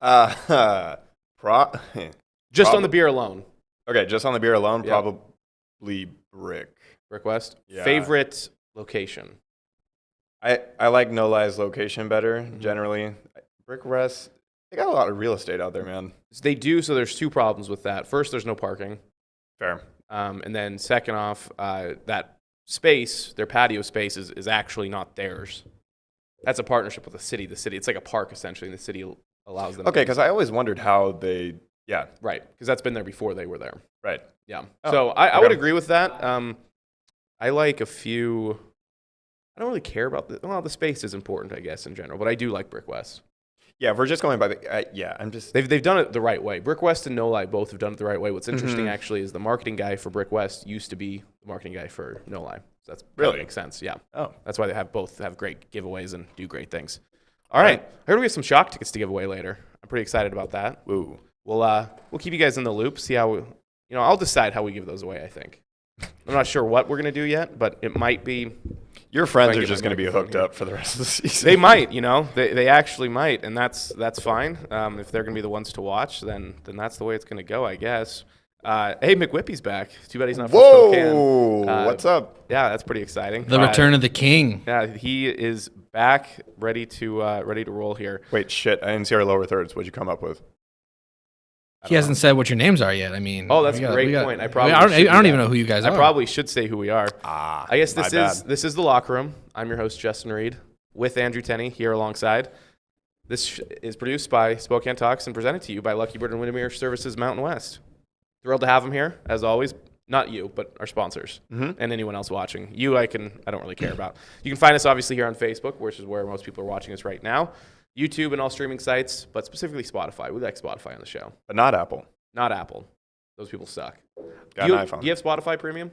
Uh, pro- Just on the beer alone. Okay, just on the beer alone, Yep. probably Brick. Brick West. Yeah. Favorite location? I like No Lie's location better, generally. Brick West, they got a lot of real estate out there, man. They do, so there's two problems with that. First, there's no parking. Fair. And then second off, that space, their patio space, is actually not theirs. That's a partnership with the city. It's like a park, essentially, and the city allows them. Okay, because I always wondered how they, yeah. Right, because that's been there before they were there. Right. Yeah. Oh, So I okay. would agree with that. I like a few. I don't really care about the space is important, I guess, in general, but I do like Brick West. Yeah, if we're just going by the, I'm just. They've done it the right way. Brick West and No Lie both have done it the right way. What's interesting, actually, is the marketing guy for Brick West used to be the marketing guy for No Lie. So that's Really? makes sense. Yeah. Oh. That's why they both have great giveaways and do great things. All right. I heard we have some Shock tickets to give away later. I'm pretty excited about that. Ooh. We'll keep you guys in the loop. See how I'll decide how we give those away. I think. I'm not sure what we're gonna do yet, but it might be. Your friends Try are and get just my going to be microphone hooked here. up for the rest of the season. They might, they actually might, and that's fine. If they're gonna be the ones to watch, then that's the way it's gonna go, I guess. Hey, McWhippy's back. Too bad he's not from Spokane. Whoa! What's up? Yeah, that's pretty exciting. The return of the king. Yeah, he is back, ready to roll here. Wait, shit! I didn't see our lower thirds. What'd you come up with? He hasn't said what your names are yet. I mean, Oh, that's a great point. I probably I don't should do even that. know who you guys are. I probably should say who we are. I guess my this is the locker room. I'm your host, Justin Reed, with Andrew Tenney here alongside. This is produced by Spokane Talks and presented to you by Lucky Bird and Windermere Services Mountain West. Thrilled to have him here, as always. Not you, but our sponsors and anyone else watching. You, I don't really care about. You can find us obviously here on Facebook, which is where most people are watching us right now. YouTube and all streaming sites, but specifically Spotify. We like Spotify on the show. But not Apple. Not Apple. Those people suck. Got an iPhone. Do you have Spotify Premium?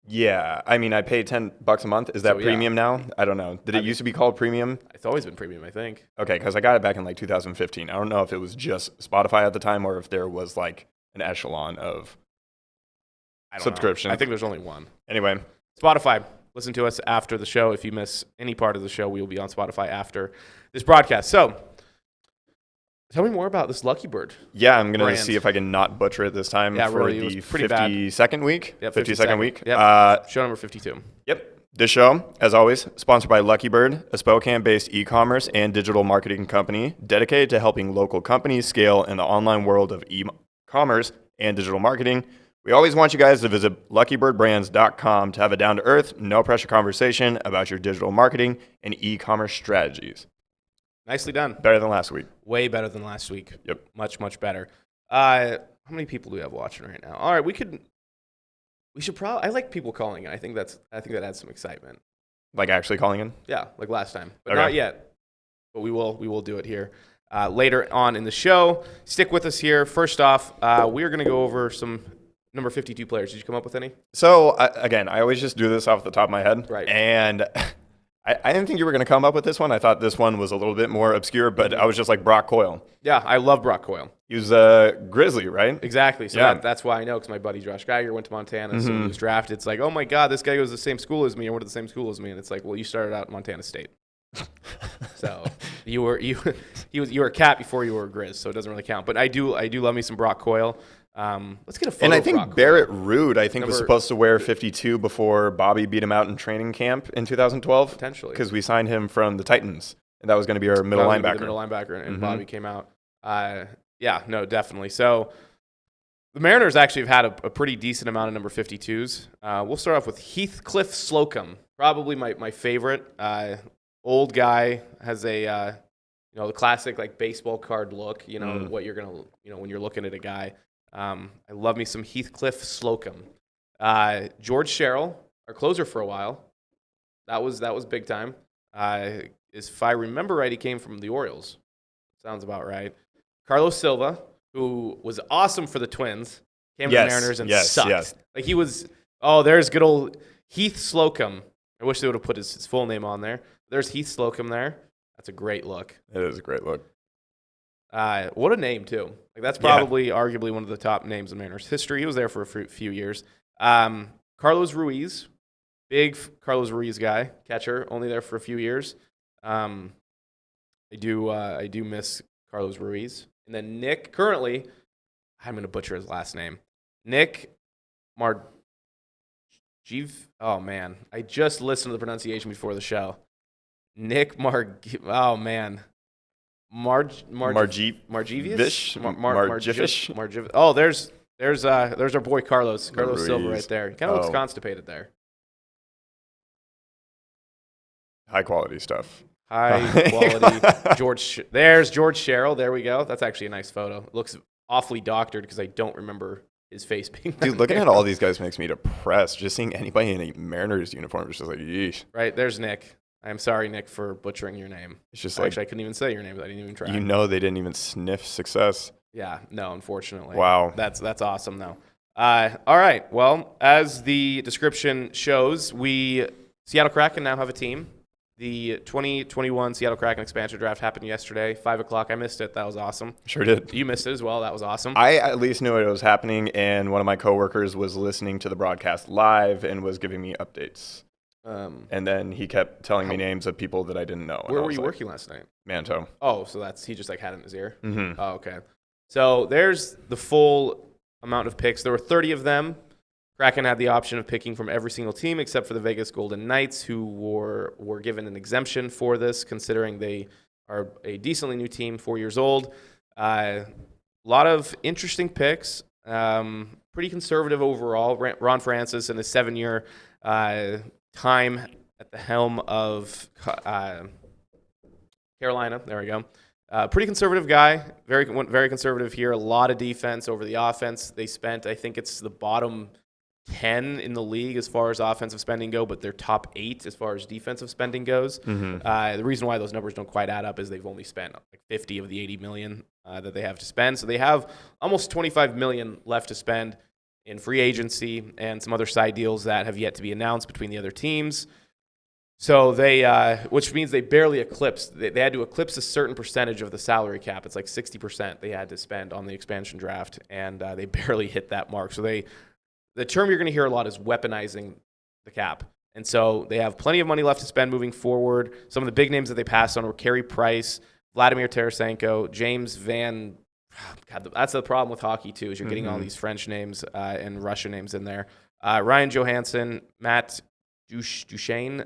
Yeah, I mean, I pay $10 a month. Is that premium now? I don't know. Did it used to be called premium? It's always been premium, I think. Okay, because I got it back in like 2015. I don't know if it was just Spotify at the time or if there was like an echelon of subscription. I think there's only one. Anyway, Spotify. Listen to us after the show. If you miss any part of the show, we will be on Spotify after this broadcast. So, tell me more about this Lucky Bird. yeah, I'm going Brand. to see if I can not butcher it this time Yeah, for really, it was the pretty bad. 52nd week. Yep, 52nd week. Yep. Show number 52. Yep. This show, as always, sponsored by Lucky Bird, a Spokane-based e-commerce and digital marketing company dedicated to helping local companies scale in the online world of e-commerce and digital marketing. We always want you guys to visit luckybirdbrands.com to have a down-to-earth, no-pressure conversation about your digital marketing and e-commerce strategies. Nicely done. Better than last week. Way better than last week. Yep. Much, much better. How many people do we have watching right now? All right, we should probably. I like people calling in. I think that adds some excitement. Like actually calling in? Yeah, like last time, but Okay. not yet. But we will do it here later on in the show. Stick with us here. First off, we are going to go over some number 52 players. Did you come up with any? So, again, I always just do this off the top of my head. Right. And I didn't think you were going to come up with this one. I thought this one was a little bit more obscure, but I was just like Brock Coyle. Yeah, I love Brock Coyle. He was a Grizzly, right? Exactly. So Yeah. that's why I know, because my buddy Josh Geiger went to Montana, so he was drafted. It's like, oh my God, this guy goes to the same school as me, or went to the same school as me, and it's like, well, you started out at Montana State. So you were a Cat before you were a Grizz, so it doesn't really count. But I do love me some Brock Coyle. Let's get a photo. And I of think Brock Barrett Coyle. Ruud, was Number- supposed to wear 52 before Bobby beat him out in training camp in 2012. Potentially. Because we signed him from the Titans, and that was going to be our middle That was gonna be linebacker. the middle linebacker, and Bobby came out. Yeah, no, definitely. So the Mariners actually have had a pretty decent amount of number 52s. We'll start off with Heathcliff Slocum, probably my favorite. Old guy, has a the classic like baseball card look. What you're gonna when you're looking at a guy. I love me some Heathcliff Slocum. George Sherrill, our closer for a while. That was big time. If I remember right, he came from the Orioles. Sounds about right. Carlos Silva, who was awesome for the Twins, came to the Mariners and sucked. Yes. Like he was. Oh, there's good old Heath Slocum. I wish they would have put his full name on there. There's Heath Slocum there. That's a great look. It is a great look. What a name, too. Like that's probably arguably one of the top names in Mariners history. He was there for a few years. Carlos Ruiz, big Carlos Ruiz guy, catcher, only there for a few years. I do miss Carlos Ruiz. And then Nick, currently, I'm going to butcher his last name. Nick oh, man. I just listened to the pronunciation before the show. Nick oh, man. Margivius? Margivish? Oh, there's our boy Carlos Silva right there. He kind of looks constipated there. High quality stuff. High quality. There's George Sherrill. There we go. That's actually a nice photo. It looks awfully doctored because I don't remember his face being. Dude, looking at all these guys makes me depressed. Just seeing anybody in a Mariners uniform is just like, yeesh. Right, there's Nick. I'm sorry, Nick, for butchering your name. It's just actually, I couldn't even say your name, but I didn't even try. You know they didn't even sniff success. Yeah, no, unfortunately. Wow. That's awesome, though. All right, well, as the description shows, Seattle Kraken now have a team. The 2021 Seattle Kraken expansion draft happened yesterday, 5 o'clock. I missed it. That was awesome. Sure did. You missed it as well. That was awesome. I at least knew it was happening, and one of my coworkers was listening to the broadcast live and was giving me updates. And then he kept telling me names of people that I didn't know. Where were you working last night? Manto. Oh, so he just had it in his ear? Mm-hmm. Oh, okay. So there's the full amount of picks. There were 30 of them. Kraken had the option of picking from every single team except for the Vegas Golden Knights, who were given an exemption for this, considering they are a decently new team, 4 years old. A lot of interesting picks. Pretty conservative overall. Ron Francis in his 7-year time at the helm of Carolina. There we go. Pretty conservative guy. Very conservative here. A lot of defense over the offense. They spent, I think it's the bottom 10 in the league as far as offensive spending go, but they're top 8 as far as defensive spending goes. Mm-hmm. The reason why those numbers don't quite add up is they've only spent like 50 of the 80 million that they have to spend. So they have almost 25 million left to spend in free agency and some other side deals that have yet to be announced between the other teams. So they, which means they barely eclipsed. They had to eclipse a certain percentage of the salary cap. It's like 60% they had to spend on the expansion draft, and they barely hit that mark. So the term you're going to hear a lot is weaponizing the cap. And so they have plenty of money left to spend moving forward. Some of the big names that they passed on were Carey Price, Vladimir Tarasenko, James Van. God, that's the problem with hockey, too, is you're getting all these French names and Russian names in there. Ryan Johansson, Matt Duchesne,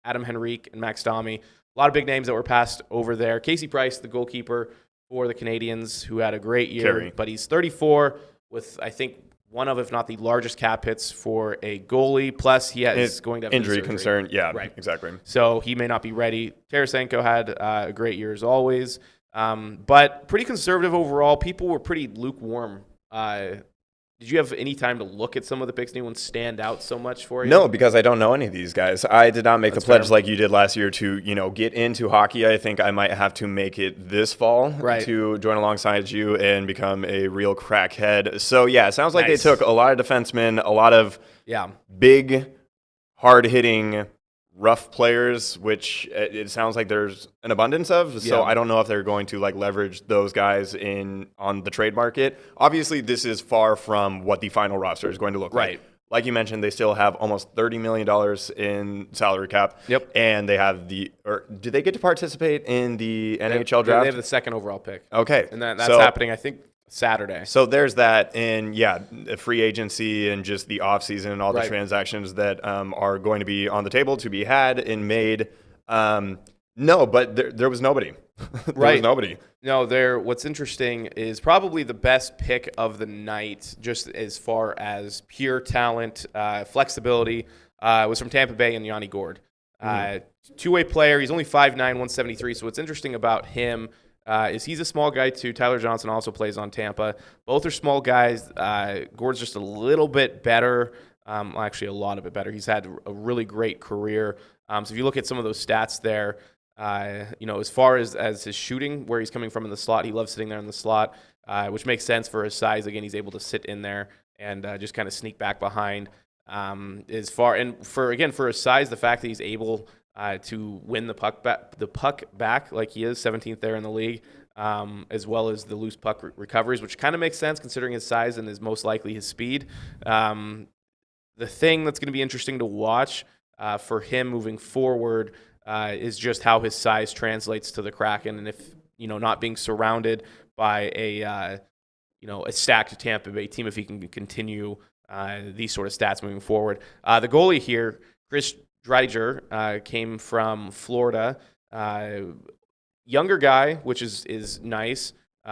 Adam Henrique, and Max Domi. A lot of big names that were passed over there. Casey Price, the goalkeeper for the Canadians, who had a great year. But he's 34 with, I think, one of, if not the largest cap hits for a goalie. Plus, he is going to have injury concern. Yeah, right. Exactly. So he may not be ready. Tarasenko had a great year as always. But pretty conservative overall. People were pretty lukewarm. Did you have any time to look at some of the picks? Anyone stand out so much for you? No, because I don't know any of these guys. I did not make the pledge fair. like you did last year to, get into hockey. I think I might have to make it this fall to join alongside you and become a real crackhead. So, yeah, it sounds like they took a lot of defensemen, a lot of big, hard-hitting, rough players, which it sounds like there's an abundance of. So I don't know if they're going to leverage those guys on the trade market. Obviously, this is far from what the final roster is going to look like. Like you mentioned, they still have almost $30 million in salary cap. Yep. And they have did they get to participate in the NHL draft? They have the second overall pick. Okay. And that's happening, I think, Saturday. So there's that, and free agency and just the offseason and all the transactions that are going to be on the table to be had and made. No, but there was nobody. There was nobody. No, what's interesting is probably the best pick of the night, just as far as pure talent, flexibility, was from Tampa Bay and Yanni Gourde. Two-way player. He's only 5'9", 173. So what's interesting about him is he's a small guy too. Tyler Johnson also plays on Tampa. Both are small guys. Gourde's just a little bit better. Actually, a lot of it better. He's had a really great career. So if you look at some of those stats there, as far as his shooting, where he's coming from in the slot, he loves sitting there in the slot, which makes sense for his size. Again, he's able to sit in there and just kind of sneak back behind. For his size, the fact that he's able to win the puck back like he is, 17th there in the league, as well as the loose puck recoveries, which kind of makes sense considering his size and is most likely his speed. The thing that's going to be interesting to watch for him moving forward is just how his size translates to the Kraken, and if not being surrounded by a stacked Tampa Bay team if he can continue these sort of stats moving forward. The goalie here, Chris Dreiger, came from Florida. Younger guy, which is nice. He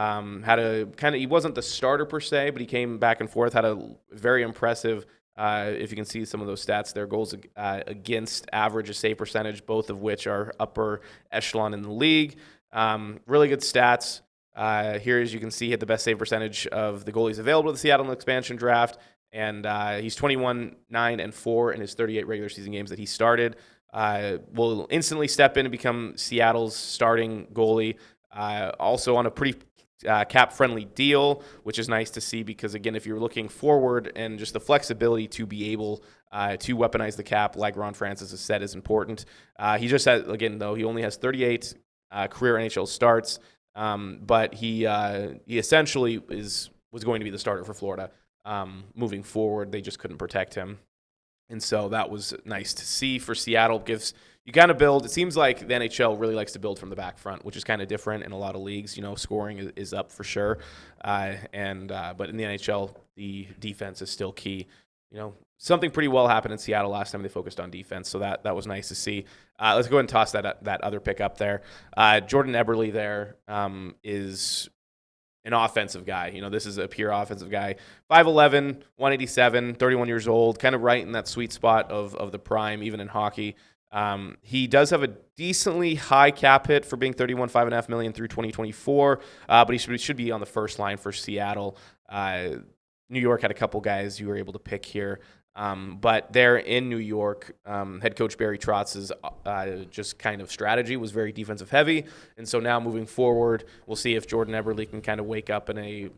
wasn't the starter per se, but he came back and forth, had a very impressive, if you can see some of those stats there, goals against average, a save percentage, both of which are upper echelon in the league. Really good stats. Here, as you can see, he had the best save percentage of the goalies available to the Seattle expansion draft, and he's 21-9-4 in his 38 regular season games that he started. Will instantly step in and become Seattle's starting goalie, also on a pretty cap-friendly deal, which is nice to see because, again, if you're looking forward and just the flexibility to be able to weaponize the cap, like Ron Francis has said, is important. He just has, again, though, he only has 38 career NHL starts, but he essentially was going to be the starter for Florida moving forward. They just couldn't protect him. And so that was nice to see for Seattle. You kind of build. It seems like the NHL really likes to build from the back front, which is kind of different in a lot of leagues. Scoring is up for sure. But in the NHL, the defense is still key. Something pretty well happened in Seattle last time they focused on defense, so that was nice to see. Let's go ahead and toss that other pick up there. Jordan Eberle there is an offensive guy. This is a pure offensive guy. 5'11", 187, 31 years old, kind of right in that sweet spot of the prime, even in hockey. He does have a decently high cap hit for being $31.5 million through 2024, but he should be on the first line for Seattle. New York had a couple guys you were able to pick here. But there in New York, head coach Barry Trotz's just kind of strategy was very defensive heavy. And so now moving forward, we'll see if Jordan Eberle can kind of wake up in a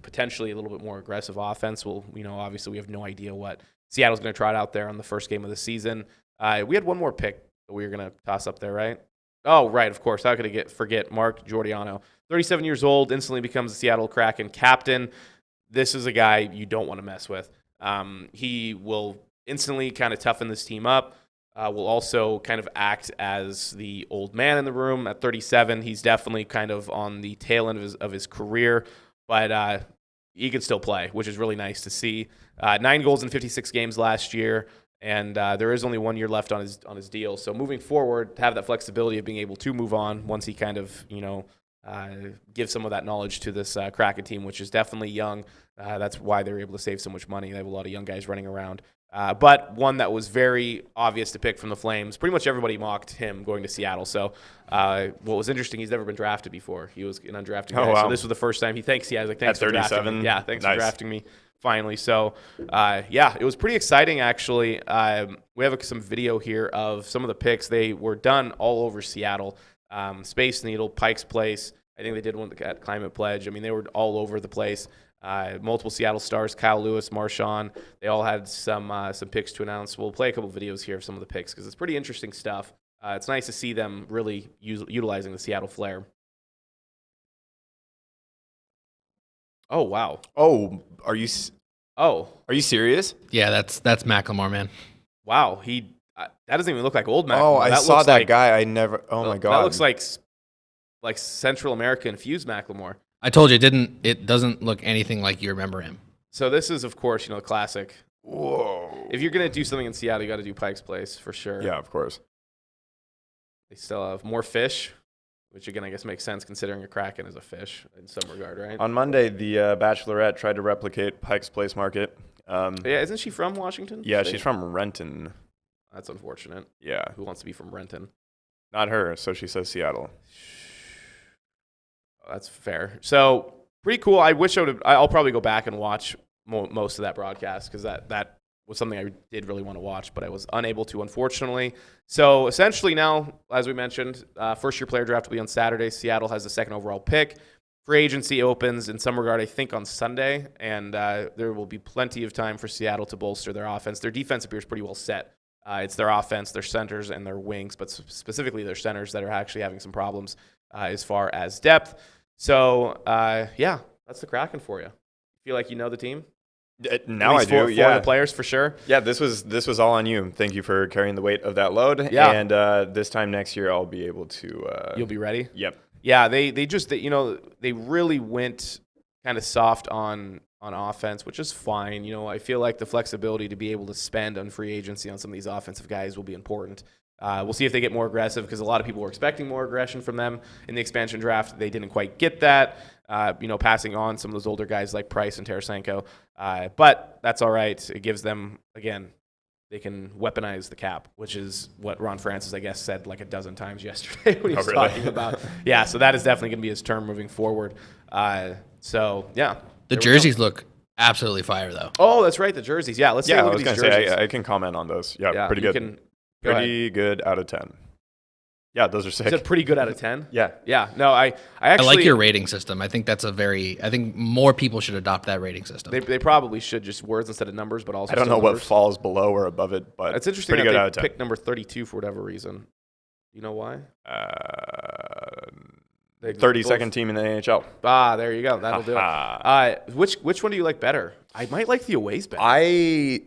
potentially a little bit more aggressive offense. Obviously we have no idea what Seattle's going to try out there on the first game of the season. We had one more pick that we were going to toss up there, right? Oh, right, of course. How could I forget Mark Giordano? 37 years old, instantly becomes the Seattle Kraken captain. This is a guy you don't want to mess with. He will instantly kind of toughen this team up, will also kind of act as the old man in the room. At 37, he's definitely kind of on the tail end of his career, but he can still play, which is really nice to see. 9 goals in 56 games last year, and there is only 1 year left on his deal. So moving forward, to have that flexibility of being able to move on once he kind of, give some of that knowledge to this Kraken team, which is definitely young. That's why they're able to save so much money. They have a lot of young guys running around. But one that was very obvious to pick from the Flames. Pretty much everybody mocked him going to Seattle. So what was interesting, he's never been drafted before. He was an undrafted guy. Wow. So this was the first time. Thanks for drafting me. Yeah, thanks for drafting me finally. So, it was pretty exciting, actually. We have some video here of some of the picks. They were done all over Seattle. Space Needle, Pike's Place. I think they did one at Climate Pledge. I mean, they were all over the place. Multiple Seattle stars, Kyle Lewis, Marchand. They all had some picks to announce. We'll play a couple videos here of some of the picks because it's pretty interesting stuff. It's nice to see them really utilizing the Seattle flair. Oh, wow. Oh, are you serious? Yeah, that's Macklemore, man. Wow, that doesn't even look like old Macklemore. Oh, I saw that guy. Oh my God. That looks like Central America infused Macklemore. I told you it doesn't look anything like you remember him. So this is, of course, the classic. Whoa. If you're going to do something in Seattle, you got to do Pike's Place for sure. Yeah, of course. They still have more fish, which again, I guess makes sense considering a Kraken is a fish in some regard, right? On Monday, the Bachelorette tried to replicate Pike's Place Market. Yeah, isn't she from Washington? Yeah, she's from Renton. That's unfortunate. Yeah. Who wants to be from Renton? Not her, so she says Seattle. That's fair. So pretty cool. I'll probably go back and watch most of that broadcast because that was something I did really want to watch, but I was unable to, unfortunately. So essentially now, as we mentioned, first-year player draft will be on Saturday. Seattle has the second overall pick. Free agency opens in some regard, I think, on Sunday, and there will be plenty of time for Seattle to bolster their offense. Their defense appears pretty well set. It's their offense, their centers, and their wings, but specifically their centers that are actually having some problems as far as depth. So, that's the Kraken for you. Feel like you know the team? Now I do, four of the players for sure. Yeah, this was all on you. Thank you for carrying the weight of that load. Yeah. And this time next year, I'll be able to. You'll be ready? Yep. Yeah, they really went kind of soft on offense, which is fine. I feel like the flexibility to be able to spend on free agency on some of these offensive guys will be important. We'll see if they get more aggressive because a lot of people were expecting more aggression from them in the expansion draft. They didn't quite get that, passing on some of those older guys like Price and Tarasenko. But that's all right. It gives them, again, they can weaponize the cap, which is what Ron Francis, I guess, said like a dozen times yesterday when he was talking about. Yeah, so that is definitely going to be his term moving forward. The jerseys look absolutely fire, though. Oh, that's right, the jerseys. Yeah, let's take a look at these jerseys. I was going to say, I can comment on those. Yeah, pretty good. Pretty good out of 10. Yeah, those are sick. Is it pretty good out of 10? Yeah. Yeah. No, I actually... I like your rating system. I think I think more people should adopt that rating system. They probably should, just words instead of numbers, but also I don't know numbers. what falls below or above it, but it's interesting pretty that good out of 10. Picked number 32 for whatever reason. You know why? 32nd team in the NHL. There you go. That'll do it. Which one do you like better? I might like the aways better. I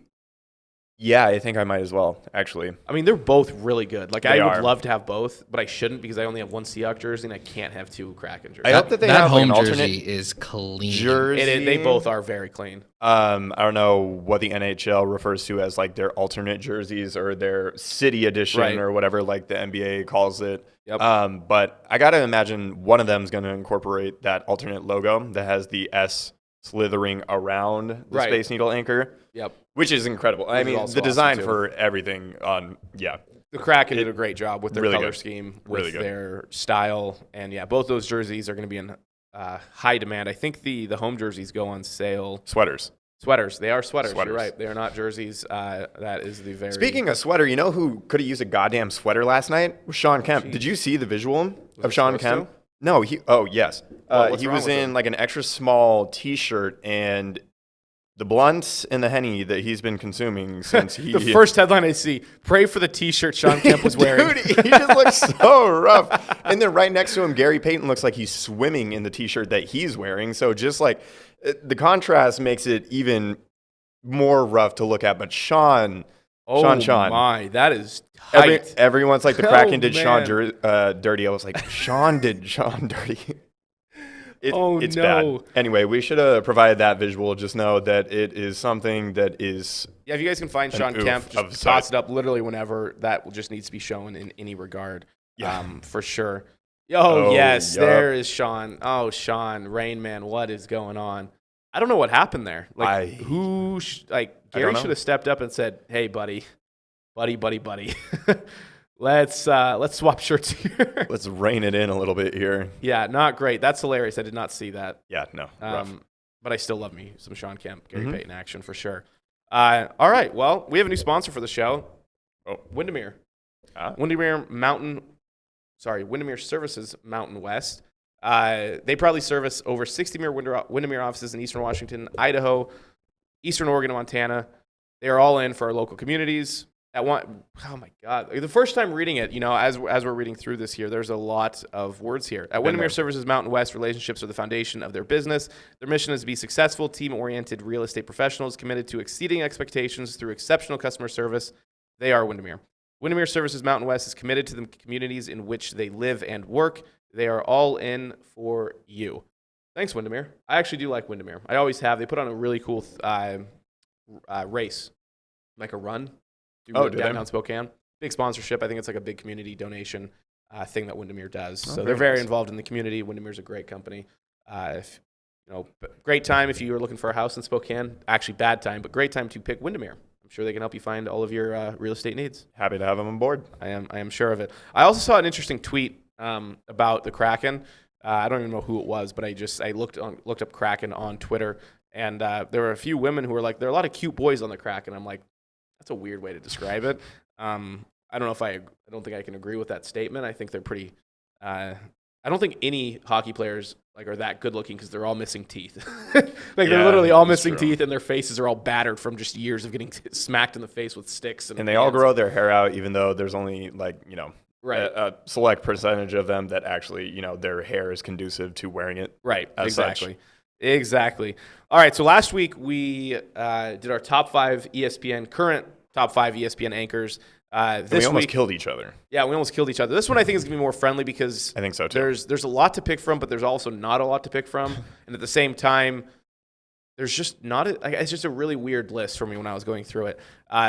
think I might as well, actually. I mean, they're both really good. Like, I would love to have both, but I shouldn't because I only have one Seahawks jersey and I can't have two Kraken jerseys. I hope that they have home an alternate jersey is clean. Jersey. They both are very clean. I don't know what the NHL refers to as like their alternate jerseys or their city edition or whatever like the NBA calls it. Yep. But I got to imagine one of them is going to incorporate that alternate logo that has the S slithering around the Space Needle anchor. Yep. Which is incredible. I mean, the design for everything the Kraken did a great job with their really color good. scheme, with their style. And both those jerseys are going to be in high demand. I think the home jerseys go on sale. Sweaters. They are sweaters. You're right. They are not jerseys. That is the very... Speaking of sweater, you know who could have used a goddamn sweater last night? Was Sean Kemp. Jeez. Did you see the visual of Sean Kemp? No, yes. He was in like an extra small T-shirt, and the blunts and the Henny that he's been consuming since he... The first headline I see, pray for the T-shirt Sean Kemp was wearing. Dude, he just looks so rough. And then right next to him, Gary Payton looks like he's swimming in the T-shirt that he's wearing. So just like the contrast makes it even more rough to look at. But Sean... my, that is tight. Everyone's like, the Kraken did Sean dirty. I was like, Sean did Sean dirty. It's bad. Anyway, we should have provided that visual. Just know that it is something that is... Yeah, if you guys can find Sean Kemp, just toss it up literally whenever. That just needs to be shown in any regard, for sure. Yes, there is Sean. Oh, Sean, Rain Man, what is going on? I don't know what happened there. Like, Gary should have stepped up and said, "Hey, buddy. Let's swap shirts here. Let's rein it in a little bit here." Yeah, not great. That's hilarious. I did not see that. Yeah, no. Rough. But I still love me some Sean Kemp, Gary Payton action for sure. All right. Well, we have a new sponsor for the show. Windermere. Windermere Services Mountain West. They probably service over 60 Windermere offices in Eastern Washington, Idaho, Eastern Oregon, and Montana. They are all in for our local communities. Oh my God! The first time reading it, as we're reading through this here, there's a lot of words here. At Windermere Services Mountain West, relationships are the foundation of their business. Their mission is to be successful, team-oriented real estate professionals committed to exceeding expectations through exceptional customer service. They are Windermere. Windermere Services Mountain West is committed to the communities in which they live and work. They are all in for you. Thanks, Windermere. I actually do like Windermere. I always have. They put on a really cool race, like a run. Downtown Spokane. Big sponsorship. I think it's like a big community donation thing that Windermere does. So they're very involved in the community. Windermere's a great company. Great time if you are looking for a house in Spokane. Actually, bad time, but great time to pick Windermere. I'm sure they can help you find all of your real estate needs. Happy to have them on board. I am sure of it. I also saw an interesting tweet about the Kraken. I don't even know who it was, but I looked up Kraken on Twitter, and there were a few women who were like, there are a lot of cute boys on the Kraken. I'm like, that's a weird way to describe it. I don't think I can agree with that statement. I think they're pretty. I don't think any hockey players are that good looking because they're all missing teeth. They're literally all missing teeth, and their faces are all battered from just years of getting smacked in the face with sticks. And they all grow their hair out, even though there's only a select percentage of them that actually their hair is conducive to wearing it. Right. Exactly. All right. So last week we did our current top 5 ESPN anchors. We almost killed each other. Yeah, we almost killed each other. This one I think is going to be more friendly because I think so too. There's a lot to pick from, but there's also not a lot to pick from. And at the same time, there's just it's just a really weird list for me when I was going through it.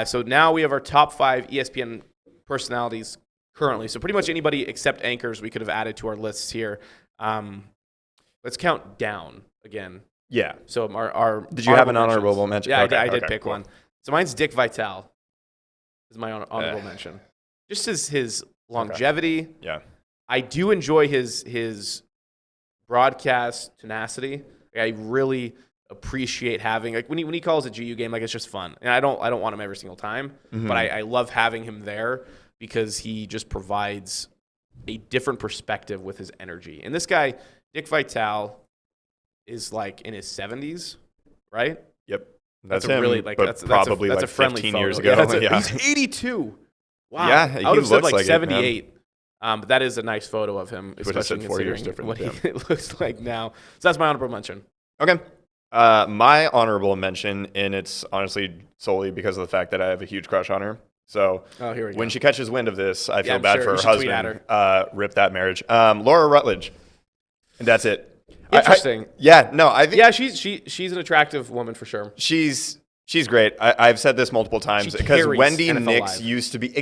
So now we have our top 5 ESPN personalities currently. So pretty much anybody except anchors we could have added to our lists here. Let's count down again. Yeah. So our did you have an honorable mention? Yeah, okay, I did pick cool. one. So mine's Dick Vitale. Is my honorable mention. Just his longevity. Okay. Yeah. I do enjoy his broadcast tenacity. I really appreciate having when he calls a GU game, it's just fun. And I don't want him every single time, but I love having him there because he just provides a different perspective with his energy. And this guy, Dick Vitale, is in his 70s, right? Yep. That's him, a really that's probably that's a friendly 15 photo. years ago. Yeah, he's 82. Wow. Yeah, I would have said looks 78. But that is a nice photo of him, especially considering what he looks like now. So that's my honorable mention. Okay. My honorable mention, and it's honestly solely because of the fact that I have a huge crush on her. So here we go. when she catches wind of this, I feel I'm bad sure for her you should husband. tweet at her. Rip that marriage. Laura Rutledge. And that's it. Interesting. I think. Yeah, she's an attractive woman for sure. She's great. I've said this multiple times because Wendy NFL Nix Live. used to be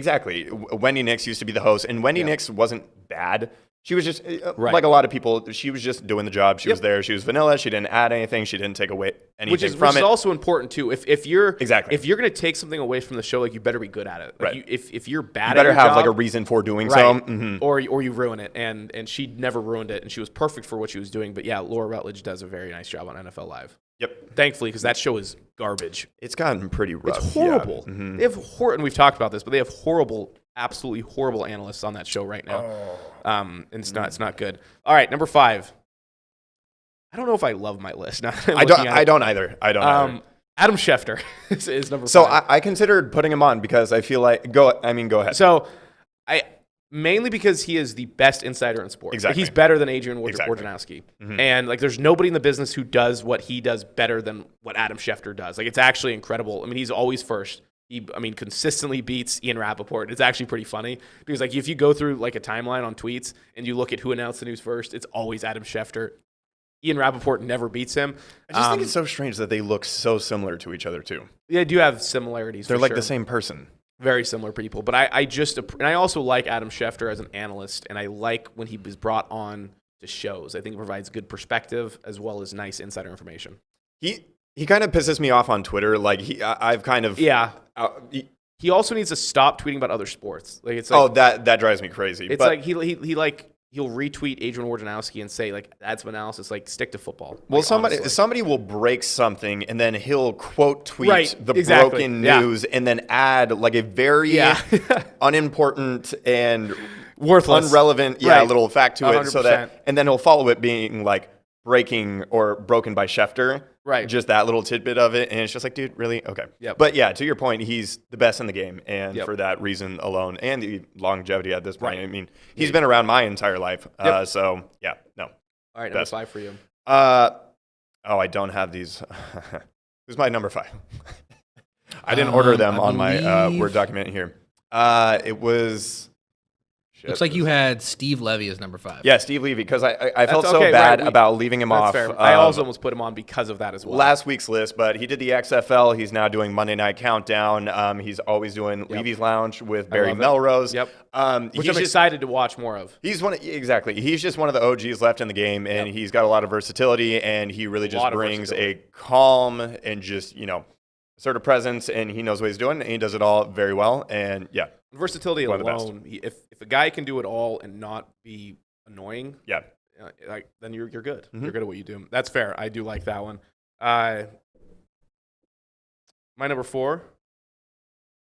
Wendy Nix used to be the host, and Wendy Nix wasn't bad. She was just like a lot of people. She was just doing the job. She was there. She was vanilla. She didn't add anything. She didn't take away anything from it. Which is also important too. If you're Exactly. if you're going to take something away from the show, you better be good at it. Right. If you're bad, You better at your have job, a reason for doing right, so. Mm-hmm. or you ruin it. And she never ruined it, and she was perfect for what she was doing. But yeah, Laura Rutledge does a very nice job on NFL Live. Yep. Thankfully, because that show is garbage. It's gotten pretty rough. It's horrible. Yeah. Mm-hmm. They have and we've talked about this, but they have absolutely horrible analysts on that show right now. And it's not good. All right, number 5. I don't know if I love my list. I don't either. Adam Schefter is number 5. So I considered putting him on because I feel like go ahead. So mainly because he is the best insider in sports. Exactly. He's better than Adrian Exactly. Wojnarowski. Mm-hmm. And there's nobody in the business who does what he does better than what Adam Schefter does. It's actually incredible. I mean, he's always first. He consistently beats Ian Rappaport. It's actually pretty funny because if you go through a timeline on tweets and you look at who announced the news first, it's always Adam Schefter. Ian Rappaport never beats him. I just think it's so strange that they look so similar to each other too. They do have similarities. They're for the same person. Very similar people. But I also like Adam Schefter as an analyst, and I like when he was brought on to shows. I think it provides good perspective as well as nice insider information. He kind of pisses me off on Twitter. I've kind of He also needs to stop tweeting about other sports. That drives me crazy. It's he'll retweet Adrian Wojnarowski and say add some analysis. Stick to football. Well, somebody will break something and then he'll quote tweet broken news and then add a very unimportant and worthless, unrelevant little fact to 100%. it. So that and then he'll follow it being breaking or broken by Schefter. Right. Just that little tidbit of it. And it's just dude, really? Okay. Yep. But yeah, to your point, he's the best in the game. And Yep. for that reason alone and the longevity at this point, Right. I mean, he's been around my entire life. Yep. So yeah, no. All right, number 5 for you. I don't have these. Who's my number 5? I didn't order them on my Word document here. It was... Looks like you had Steve Levy as number 5. Yeah, Steve Levy, because I felt That's so okay, bad right, about leaving him off. Fair. I also almost put him on because of that as well. Last week's list, but he did the XFL. He's now doing Monday Night Countdown. He's always doing Levy's Lounge with Barry Melrose. Yep. Which I'm excited to watch more of. He's He's just one of the OGs left in the game, and he's got a lot of versatility, and he really just brings a calm and just, sort of presence, and he knows what he's doing, and he does it all very well. And yeah. Versatility alone, if a guy can do it all and not be annoying, then you're good. Mm-hmm. You're good at what you do. That's fair. I do like that one. My number 4,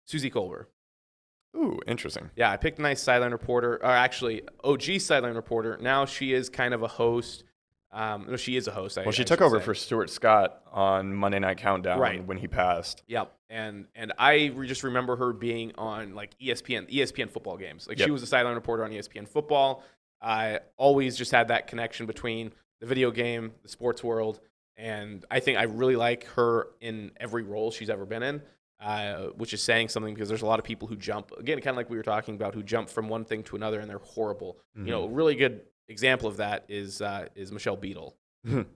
SUSIE Colbert. Ooh, interesting. Yeah, I picked a nice sideline reporter, or actually OG sideline reporter. Now she is kind of a host. No, she is a host. She took over for Stuart Scott on Monday Night Countdown when he passed. Yep, and I just remember her being on ESPN football games. She was a sideline reporter on ESPN football. I always just had that connection between the video game, the sports world, and I think I really like her in every role she's ever been in. which is saying something because there's a lot of people who jump, again, kind of like we were talking about, who jump from one thing to another and they're horrible. Mm-hmm. You know, a really good example of that is Michelle Beadle.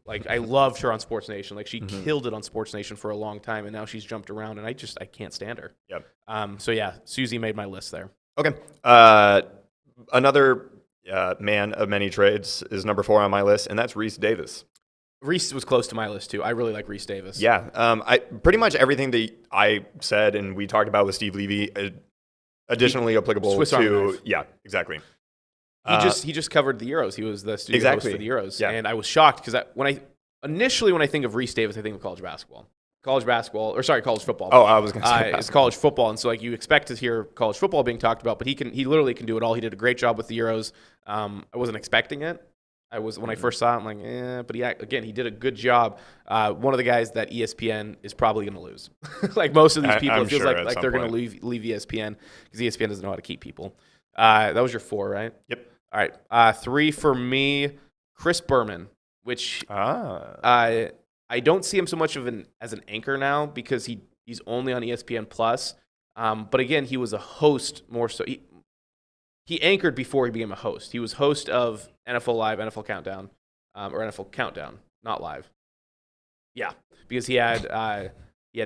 Like, I loved her on Sports Nation. Like, she killed it on Sports Nation for a long time, and now she's jumped around, and I can't stand her. Yep. So, yeah, SUSIE made my list there. Okay. Another man of many trades is number 4 on my list, and that's Rhys Davis. Rhys was close to my list, too. I really like Rhys Davis. Yeah. I pretty much everything that I said and we talked about with Steve Levy, additionally applicable Swiss Army to... knife. Yeah, exactly. He just covered the Euros. He was the studio host for the Euros. Yeah. And I was shocked because when I think of Rhys Davis, I think of college basketball. College football. Oh, I was going to say it's college football, and so like you expect to hear college football being talked about, but he literally can do it all. He did a great job with the Euros. I wasn't expecting it. When I first saw it, I'm like, but he did a good job. One of the guys that ESPN is probably going to lose. Like most of these people, I'm it feels sure like they're going to leave ESPN because ESPN doesn't know how to keep people. That was your 4, right? Yep. All right. 3 for me, Chris Berman, which I don't see him so much as an anchor now because he's only on ESPN Plus. But again, he was a host more so. He anchored before he became a host. He was host of NFL Live, NFL Countdown, or NFL Countdown, not Live. Yeah, because he had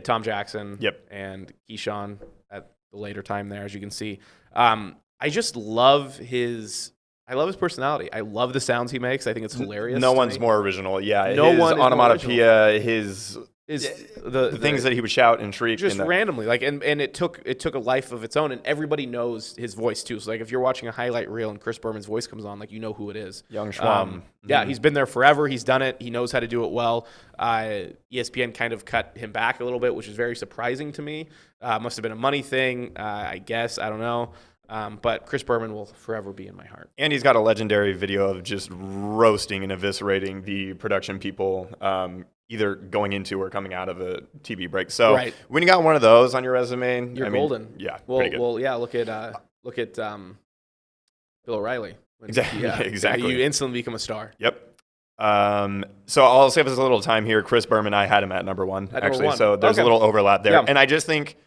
Tom Jackson. Yep. And Keyshawn at the later time there, as you can see. I just love his personality. I love the sounds he makes. I think it's hilarious. No one's more original. Yeah, no his one onomatopoeia, his the things that he would shout and shriek, just randomly. Like, and it took a life of its own, and everybody knows his voice too. So like, if you're watching a highlight reel and Chris Berman's voice comes on, like you know who it is. Young Schwam. Yeah, he's been there forever. He's done it. He knows how to do it well. ESPN kind of cut him back a little bit, which is very surprising to me. Must have been a money thing, I guess. I don't know. But Chris Berman will forever be in my heart. And he's got a legendary video of just roasting and eviscerating the production people, either going into or coming out of a TV break. So when you got one of those on your resume, you're golden. Yeah, pretty good. Well, yeah. Look at Bill O'Reilly. Exactly. You instantly become a star. Yep. So I'll save us a little time here. Chris Berman, I had him at number 1, actually. So there's a little overlap there. Yeah. And I just think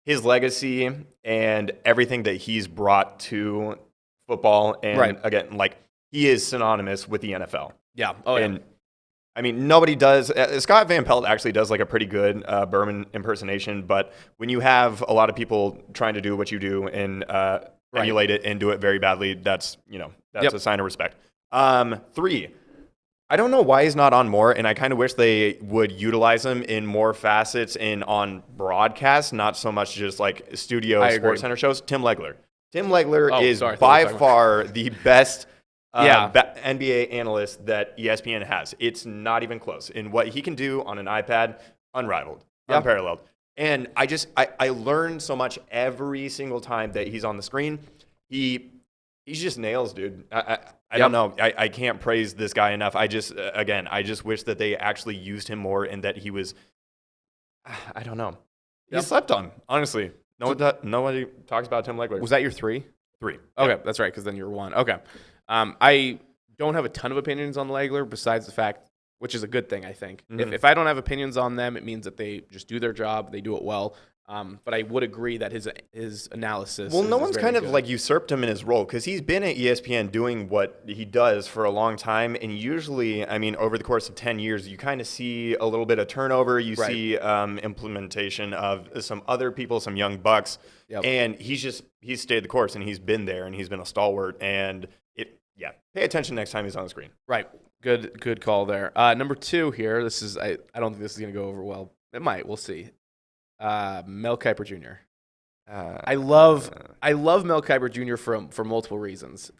his legacy and everything that he's brought to football, and again, like, he is synonymous with the NFL. Yeah. And I mean, nobody does. Scott Van Pelt actually does like a pretty good Berman impersonation, but when you have a lot of people trying to do what you do and emulate it and do it very badly, that's a sign of respect. 3. I don't know why he's not on more, and I kind of wish they would utilize him in more facets and on broadcast, not so much just like studio SportsCenter shows. Tim Legler. Tim Legler is by far the best NBA analyst that ESPN has. It's not even close. And what he can do on an iPad, unrivaled, unparalleled. And I learn so much every single time that he's on the screen. He just nails, dude. I don't know. I can't praise this guy enough. I just wish that they actually used him more and that he was, I don't know. He slept on, honestly. Nobody talks about Tim Legler. Was that your 3? 3. Okay, that's right, because then you're 1. Okay. I don't have a ton of opinions on Legler besides the fact, which is a good thing, I think. Mm-hmm. If I don't have opinions on them, it means that they just do their job. They do it well. But I would agree that his analysis. Well, no one's kind of like usurped him in his role because he's been at ESPN doing what he does for a long time. And usually, I mean, over the course of 10 years, you kind of see a little bit of turnover. You see implementation of some other people, some young bucks. Yep. And he's stayed the course and he's been there and he's been a stalwart. And pay attention next time he's on the screen. Right. Good call there. Number 2 here. This is I don't think this is going to go over well. It might. We'll see. Mel Kiper Jr. I love Mel Kiper Jr. for multiple reasons.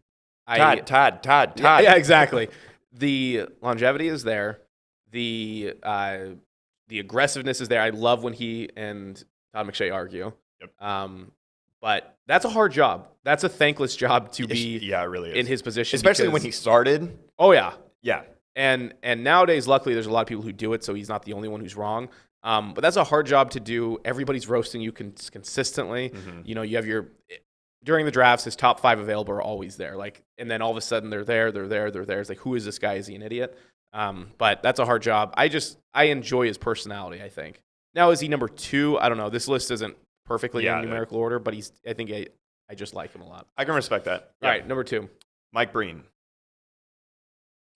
Todd. Yeah, exactly. The longevity is there. The aggressiveness is there. I love when he and Todd McShay argue. Yep. But that's a hard job. That's a thankless job to be it really is. In his position. Especially when he started. Oh, yeah. Yeah. And nowadays, luckily, there's a lot of people who do it, so he's not the only one who's wrong. But that's a hard job to do. Everybody's roasting you consistently. Mm-hmm. You know, you have during the drafts, his top 5 available are always there. Like, and then all of a sudden they're there. It's like, who is this guy? Is he an idiot? But that's a hard job. I enjoy his personality, I think. Now, is he number 2? I don't know. This list isn't perfectly Yeah, in numerical order, but I think I just like him a lot. I can respect that. All right, number 2. Mike Breen.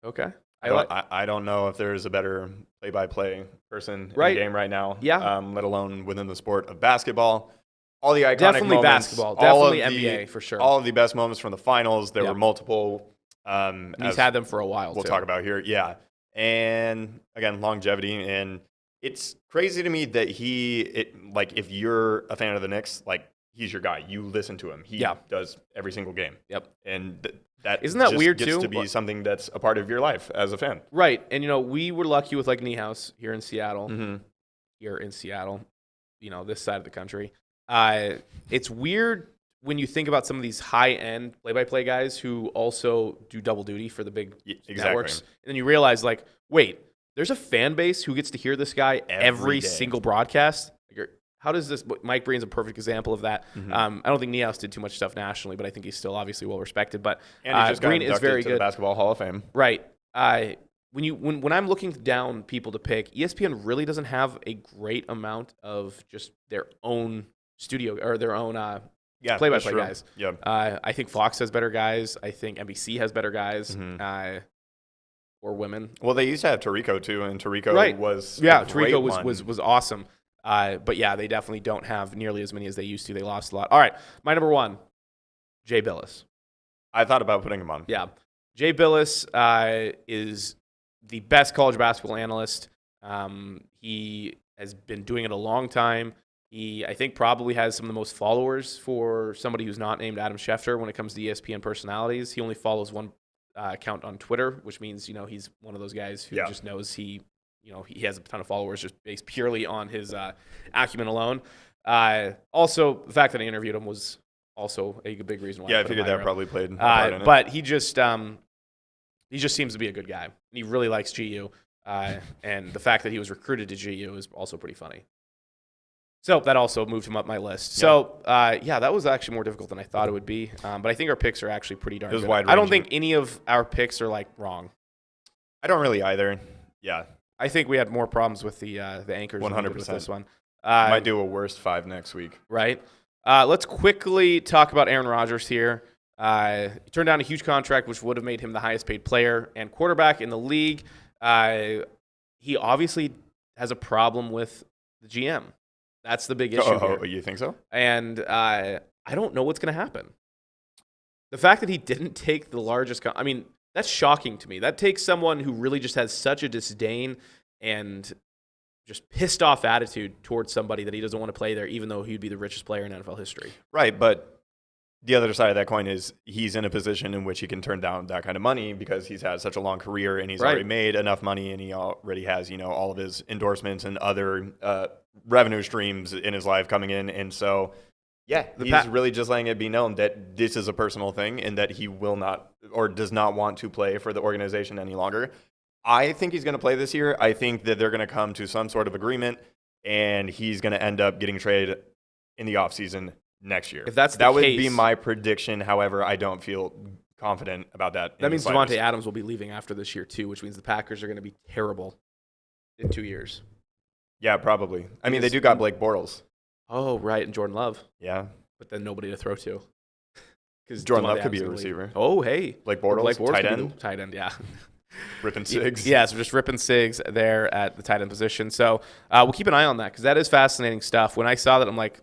Okay. I don't know if there's a better play-by-play person in Right. the game right now. Yeah. Let alone within the sport of basketball. All the iconic Definitely moments, basketball. all of Definitely the- NBA for sure. All of the best moments from the finals. There Yeah. were multiple. And he's as had them for a while, we'll too. talk about here. Yeah. And again, longevity. And it's crazy to me that if you're a fan of the Knicks, like, he's your guy. You listen to him. He does every single game. Yep. And that Isn't that just weird, gets too? to be something that's a part of your life as a fan. Right. And, we were lucky with, like, Niehaus here in Seattle. Mm-hmm. Here in Seattle, this side of the country. It's weird when you think about some of these high-end play-by-play guys who also do double duty for the big networks. And then you realize, like, wait, there's a fan base who gets to hear this guy every day. single broadcast? How does this – Mike Breen's a perfect example of that. Mm-hmm. I don't think Niehaus did too much stuff nationally, but I think he's still obviously well-respected. But And he just got Breen is inducted very to good. the Basketball Hall of Fame. Right. When I'm looking down people to pick, ESPN really doesn't have a great amount of just their own studio or their own play-by-play guys. Yeah. I think Fox has better guys. I think NBC has better guys or women. Well, they used to have Tarico too, and Tarico was Tarico was awesome. But yeah, they definitely don't have nearly as many as they used to. They lost a lot. All right, my number 1, Jay Bilas. I thought about putting him on. Yeah, Jay Bilas is the best college basketball analyst. He has been doing it a long time. He, I think, probably has some of the most followers for somebody who's not named Adam Schefter when it comes to ESPN personalities. He only follows one account on Twitter, which means, he's one of those guys who just knows he has a ton of followers just based purely on his acumen alone. Also, the fact that I interviewed him was also a big reason why. Yeah, I figured that probably played a part in it. But he just seems to be a good guy. And he really likes GU. And the fact that he was recruited to GU is also pretty funny. So that also moved him up my list. Yeah. So, that was actually more difficult than I thought it would be. But I think our picks are actually pretty darn good. I don't think any of our picks are, wrong. I don't really either. Yeah. I think we had more problems with the anchors 100% with this one. Might do a worst 5 next week. Right. Let's quickly talk about Aaron Rodgers here. He turned down a huge contract, which would have made him the highest paid player and quarterback in the league. He obviously has a problem with the GM. That's the big issue here. Oh, you think so? And I don't know what's going to happen. The fact that he didn't take the largest that's shocking to me. That takes someone who really just has such a disdain and just pissed off attitude towards somebody that he doesn't want to play there, even though he'd be the richest player in NFL history. Right, but the other side of that coin is he's in a position in which he can turn down that kind of money because he's had such a long career and he's already made enough money and he already has, all of his endorsements and other revenue streams in his life coming in. And so, yeah, he's really just letting it be known that this is a personal thing and that he will not or does not want to play for the organization any longer. I think he's going to play this year. I think that they're going to come to some sort of agreement and he's going to end up getting traded in the offseason next year. If that's the that would case, be my prediction. However, I don't feel confident about that. That means Devontae Adams will be leaving after this year too, which means the Packers are going to be terrible in 2 years. Yeah, probably. I mean, they do got Blake Bortles. Oh, right, and Jordan Love. Yeah. But then nobody to throw to. Because Jordan Love could be a receiver. Oh, hey. Blake Bortles, tight end. Tight end, yeah. Ripping Sigs. Yeah, so just ripping Sigs there at the tight end position. So we'll keep an eye on that because that is fascinating stuff. When I saw that, I'm like,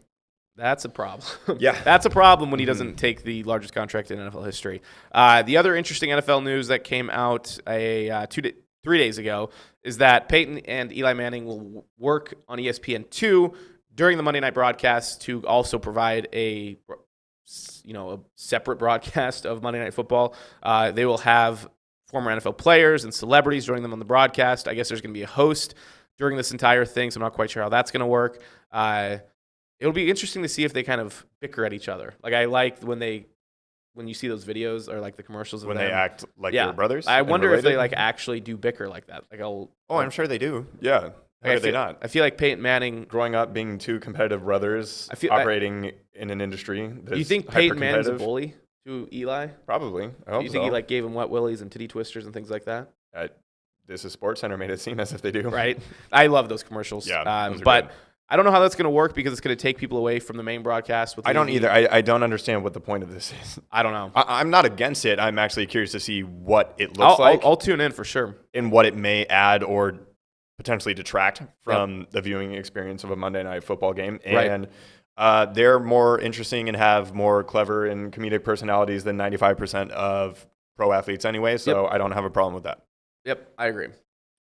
that's a problem. Yeah. That's a problem when he doesn't take the largest contract in NFL history. The other interesting NFL news that came out 3 days ago is that Peyton and Eli Manning will work on ESPN2 during the Monday night broadcast to also provide a separate broadcast of Monday Night Football. They will have former NFL players and celebrities joining them on the broadcast. I guess there's going to be a host during this entire thing, so I'm not quite sure how that's going to work. It'll be interesting to see if they kind of bicker at each other. Like I like when you see those videos or like the commercials of when them. they act like they're brothers. I wonder if they like actually do bicker like that. I'm sure they do. Yeah. How could they not? I feel like Peyton Manning growing up being two competitive brothers operating in an industry. Do you think Peyton Manning's a bully to Eli? Probably. I hope do you think he gave him wet willies and titty twisters and things like that? This is SportsCenter made it seem as if they do. Right. I love those commercials. Yeah. But I don't know how that's going to work because it's going to take people away from the main broadcast. I don't either. I don't understand what the point of this is. I don't know. I'm not against it. I'm actually curious to see what it looks like. I'll tune in for sure. And what it may add or potentially detract from the viewing experience of a Monday Night Football game. And they're more interesting and have more clever and comedic personalities than 95% of pro athletes anyway. So I don't have a problem with that. Yep, I agree.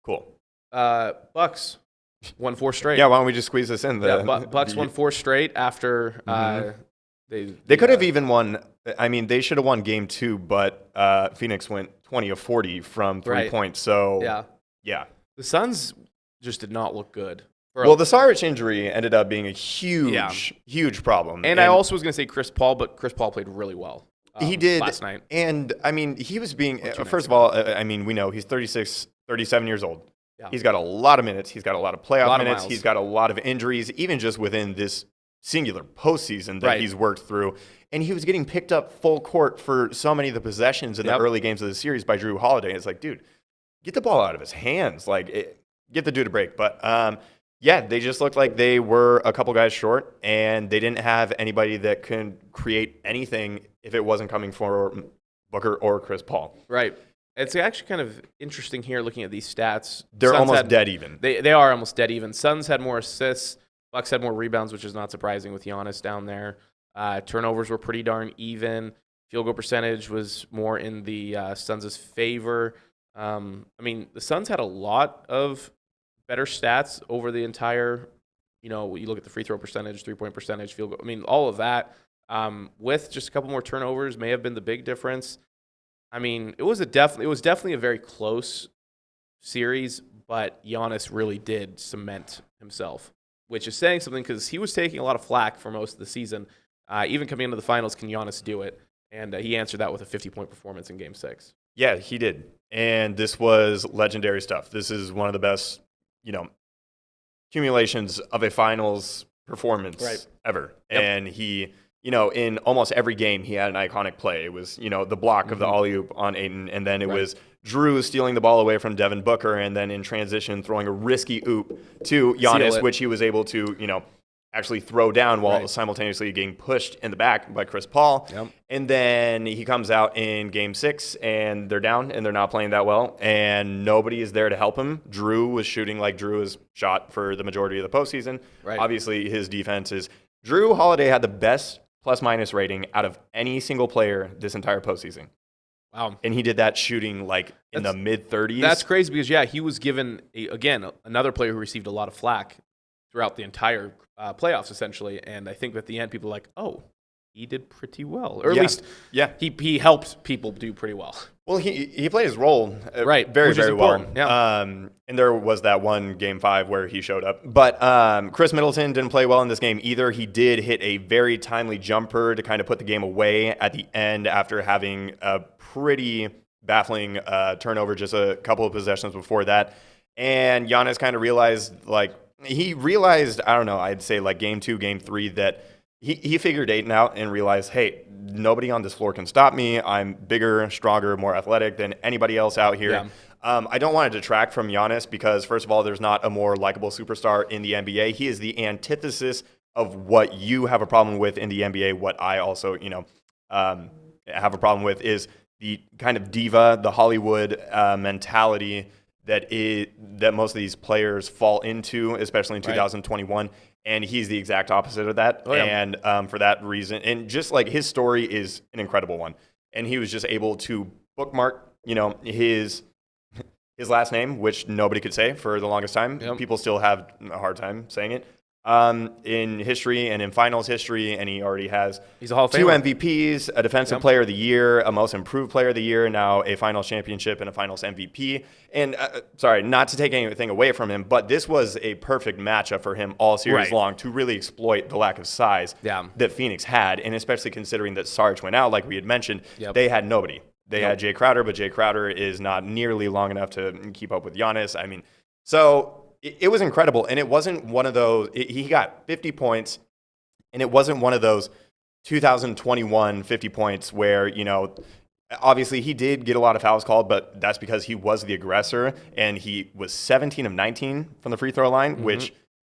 Cool. Bucks won 4 straight. Yeah, why don't we just squeeze this in? Bucks won 4 straight after they could have even won. I mean, they should have won game 2, but Phoenix went 20 of 40 from 3 points. So yeah. The Suns just did not look good. Well, the Saric injury ended up being a huge problem. And I also was going to say Chris Paul, but Chris Paul played really well. He did last night. And I mean, he was being, first of all, I mean, we know he's 37 years old. Yeah. He's got a lot of minutes. He's got a lot of playoff minutes. He's got a lot of injuries, even just within this singular postseason that he's worked through. And he was getting picked up full court for so many of the possessions in the early games of the series by Jrue Holiday. It's like, dude, get the ball out of his hands. Like, get the dude a break. But they just looked like they were a couple guys short, and they didn't have anybody that could create anything if it wasn't coming from Booker or Chris Paul. Right. It's actually kind of interesting here looking at these stats. They're almost dead even. They are almost dead even. Suns had more assists. Bucks had more rebounds, which is not surprising with Giannis down there. Turnovers were pretty darn even. Field goal percentage was more in the Suns' favor. I mean, the Suns had a lot of better stats over the entire, you look at the free throw percentage, 3-point percentage, field goal. I mean, all of that with just a couple more turnovers may have been the big difference. I mean, it was definitely a very close series, but Giannis really did cement himself, which is saying something because he was taking a lot of flack for most of the season. Even coming into the finals, can Giannis do it? And he answered that with a 50-point performance in Game 6. Yeah, he did. And this was legendary stuff. This is one of the best, accumulations of a finals performance ever. Yep. And he, in almost every game, he had an iconic play. It was, the block of the alley-oop on Ayton, and then it was Jrue stealing the ball away from Devin Booker, and then in transition throwing a risky oop to Giannis, which he was able to, actually throw down while simultaneously getting pushed in the back by Chris Paul. Yep. And then he comes out in Game 6, and they're down, and they're not playing that well, and nobody is there to help him. Jrue was shooting like Jrue has shot for the majority of the postseason. Right. Obviously, his defense is – Jrue Holiday had the best plus-minus rating out of any single player this entire postseason. Wow. And he did that shooting like in the mid-30s. That's crazy because, he was given, another player who received a lot of flack throughout the entire playoffs, essentially. And I think at the end, people were like, oh, he did pretty well. Or at least he helped people do pretty well. Well, he played his role very, very well. Yeah. And there was that one Game 5 where he showed up. But Chris Middleton didn't play well in this game either. He did hit a very timely jumper to kind of put the game away at the end after having a pretty baffling turnover just a couple of possessions before that. And Giannis kind of realized, I don't know, I'd say like Game 2, Game 3, that he figured Ayton out and realized, hey, nobody on this floor can stop me. I'm bigger, stronger, more athletic than anybody else out here. Yeah. I don't want to detract from Giannis because, first of all, there's not a more likable superstar in the NBA. He is the antithesis of what you have a problem with in the NBA. What I also, have a problem with is the kind of diva, the Hollywood mentality that most of these players fall into, especially in 2021. And he's the exact opposite of that. Oh, yeah. And for that reason, and just like his story is an incredible one. And he was just able to bookmark, his last name, which nobody could say for the longest time. Yep. People still have a hard time saying it. In history and in finals history, and he already has He's a Hall of 2 Famer. MVPs, a Defensive Player of the Year, a Most Improved Player of the Year, now a Finals Championship and a Finals MVP. And sorry, not to take anything away from him, but this was a perfect matchup for him all series long to really exploit the lack of size that Phoenix had, and especially considering that Saric went out, like we had mentioned, they had nobody. They had Jay Crowder, but Jay Crowder is not nearly long enough to keep up with Giannis. I mean, so it was incredible, and it wasn't one of those. He got 50 points, and it wasn't one of those 2021 50 points where, obviously he did get a lot of fouls called, but that's because he was the aggressor, and he was 17 of 19 from the free throw line, which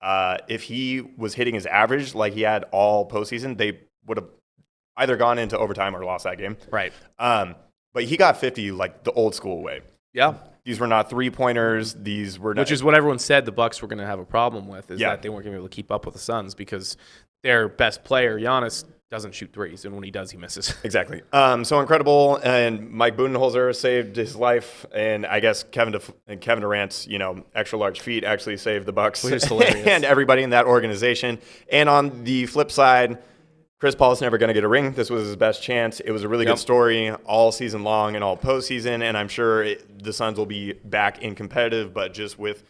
If he was hitting his average like he had all postseason, they would have either gone into overtime or lost that game. Right. But he got 50 like the old school way. Yeah. These were not 3-pointers. These were not, which is what everyone said the Bucks were going to have a problem with, is that they weren't going to be able to keep up with the Suns because their best player, Giannis, doesn't shoot threes, and when he does, he misses. Exactly. So incredible, and Mike Budenholzer saved his life, and I guess Kevin Durant's extra large feet actually saved the Bucks and everybody in that organization. And on the flip side, Chris Paul's never going to get a ring. This was his best chance. It was a really good story all season long and all postseason, and I'm sure the Suns will be back in competitive, but just with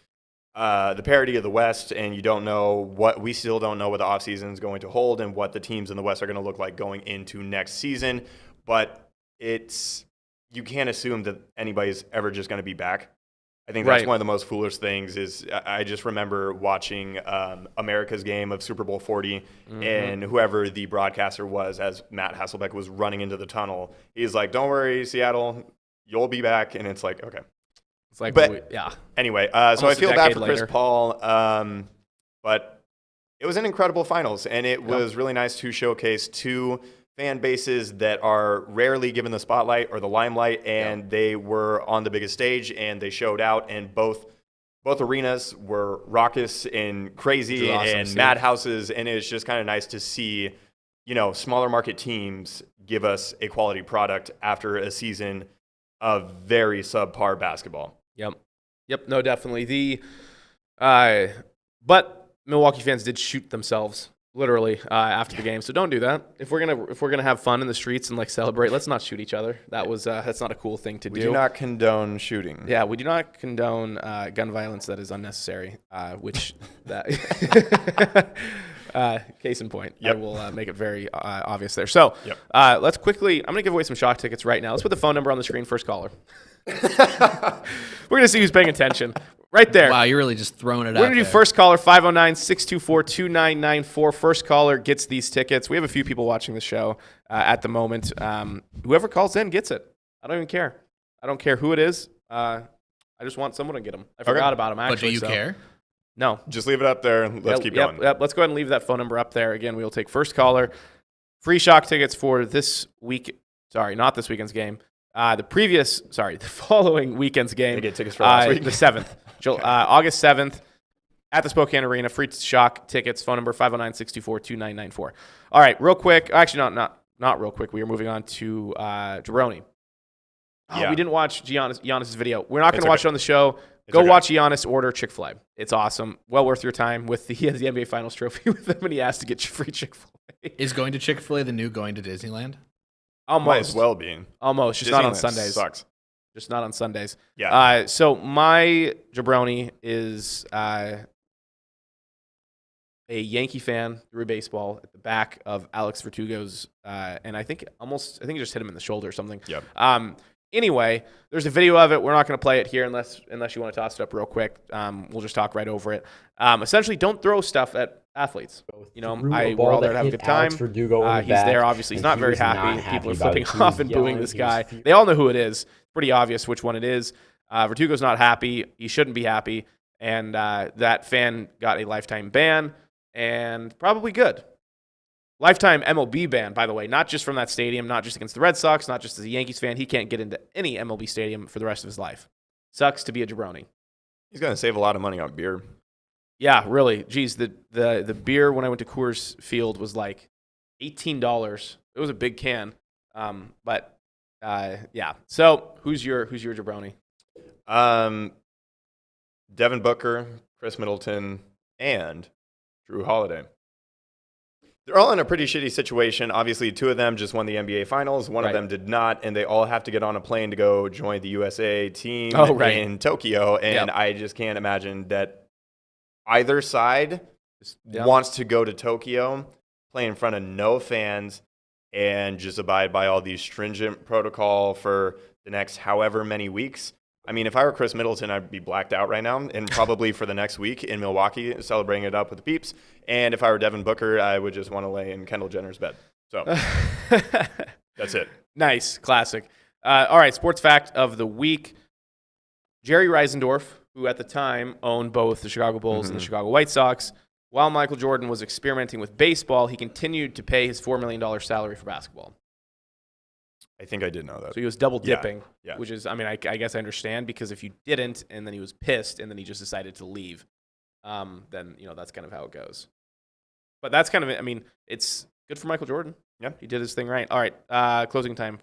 the parity of the West, and we still don't know what the offseason is going to hold and what the teams in the West are going to look like going into next season. But you can't assume that anybody's ever just going to be back. I think that's one of the most foolish things. Is I just remember watching America's game of Super Bowl 40, and whoever the broadcaster was, as Matt Hasselbeck was running into the tunnel, he's like, "Don't worry, Seattle, you'll be back." And it's like, okay. It's like, Anyway, so I feel bad for Chris Paul, but it was an incredible finals, and it was really nice to showcase two fan bases that are rarely given the spotlight or the limelight, and they were on the biggest stage, and they showed out, and both arenas were raucous and crazy and madhouses, and it's just kind of nice to see, smaller market teams give us a quality product after a season of very subpar basketball. Yep. No, definitely. But Milwaukee fans did shoot themselves literally after the game, so don't do that. If we're gonna have fun in the streets and celebrate, let's not shoot each other. That's not a cool thing to do. We do not condone shooting. Yeah, we do not condone gun violence that is unnecessary. Case in point. I will make it very obvious there. So let's quickly. I'm gonna give away some shock tickets right now. Let's put the phone number on the screen. First caller. We're gonna see who's paying attention. Right there. Wow, you're really just throwing it out. We're going to do first caller, 509-624-2994. First caller gets these tickets. We have a few people watching the show at the moment. Whoever calls in gets it. I don't even care. I don't care who it is. I just want someone to get them. I forgot about them, actually. But do you care? No. Just leave it up there. Let's keep going. Let's go ahead and leave that phone number up there. Again, we will take first caller. Free shock tickets for this week. Sorry, not this weekend's game. The following weekend's game. They get tickets for last week. The 7th. August 7th at the Spokane Arena. Free shock tickets. Phone number 509-624-2994. All right, real quick. Actually, not real quick. We are moving on to jabroni. We didn't watch Giannis' video. We're not going to watch it on the show. Go watch Giannis order Chick-fil-A. It's awesome. Well worth your time. He has the NBA Finals trophy with him, and he asked to get free Chick-fil-A. Is going to Chick-fil-A the new going to Disneyland? Almost. Might as well be. Almost. Just Disneyland not on Sundays. Sucks. Just not on Sundays. Yeah. So my jabroni is a Yankee fan through baseball at the back of Alex Verdugo's, and I think it just hit him in the shoulder or something. Yep. Anyway, there's a video of it. We're not going to play it here unless you want to toss it up real quick. We'll just talk right over it. Essentially, don't throw stuff at athletes. We're all there to have a good time. He's there, obviously. He's not very happy. People are flipping off and booing this guy. They all know who it is. Pretty obvious which one it is. Verdugo's not happy. He shouldn't be happy. And that fan got a lifetime ban, and probably good. Lifetime MLB ban, by the way, not just from that stadium, not just against the Red Sox, not just as a Yankees fan. He can't get into any MLB stadium for the rest of his life. Sucks to be a jabroni. He's going to save a lot of money on beer. Yeah, really. Geez, the beer when I went to Coors Field was like $18. It was a big can. Yeah. So who's your jabroni? Devin Booker, Chris Middleton, and Drew Holiday. They're all in a pretty shitty situation. Obviously, two of them just won the NBA Finals. One of them did not, and they all have to get on a plane to go join the USA team in Tokyo. And I just can't imagine that either side wants to go to Tokyo, play in front of no fans, and just abide by all these stringent protocol for the next however many weeks. I mean, if I were Chris Middleton, I'd be blacked out right now, and probably for the next week in Milwaukee, celebrating it up with the peeps. And if I were Devin Booker, I would just want to lay in Kendall Jenner's bed. So that's it. Nice. Classic. All right, sports fact of the week. Jerry Reisendorf, who at the time owned both the Chicago Bulls and the Chicago White Sox. While Michael Jordan was experimenting with baseball, he continued to pay his $4 million salary for basketball. I think I did know that. So he was double dipping, Yeah. which is, I mean, I guess I understand, because if you didn't and then he was pissed and then he just decided to leave, then, that's kind of how it goes. But that's kind of it. I mean, it's good for Michael Jordan. Yeah. He did his thing right. All right, closing time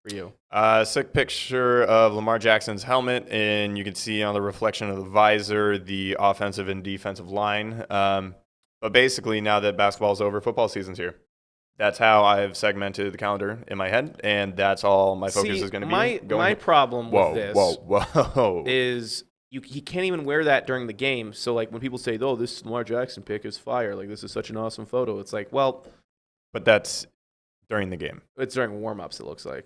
for you. Sick picture of Lamar Jackson's helmet, and you can see on the reflection of the visor the offensive and defensive line. But basically, now that basketball's over, football season's here. That's how I've segmented the calendar in my head, and that's all my focus is going to be. My problem with this is he can't even wear that during the game. So, like, when people say, oh, this Lamar Jackson pick is fire, like, this is such an awesome photo, it's like, well. But that's during the game. It's during warm-ups, it looks like.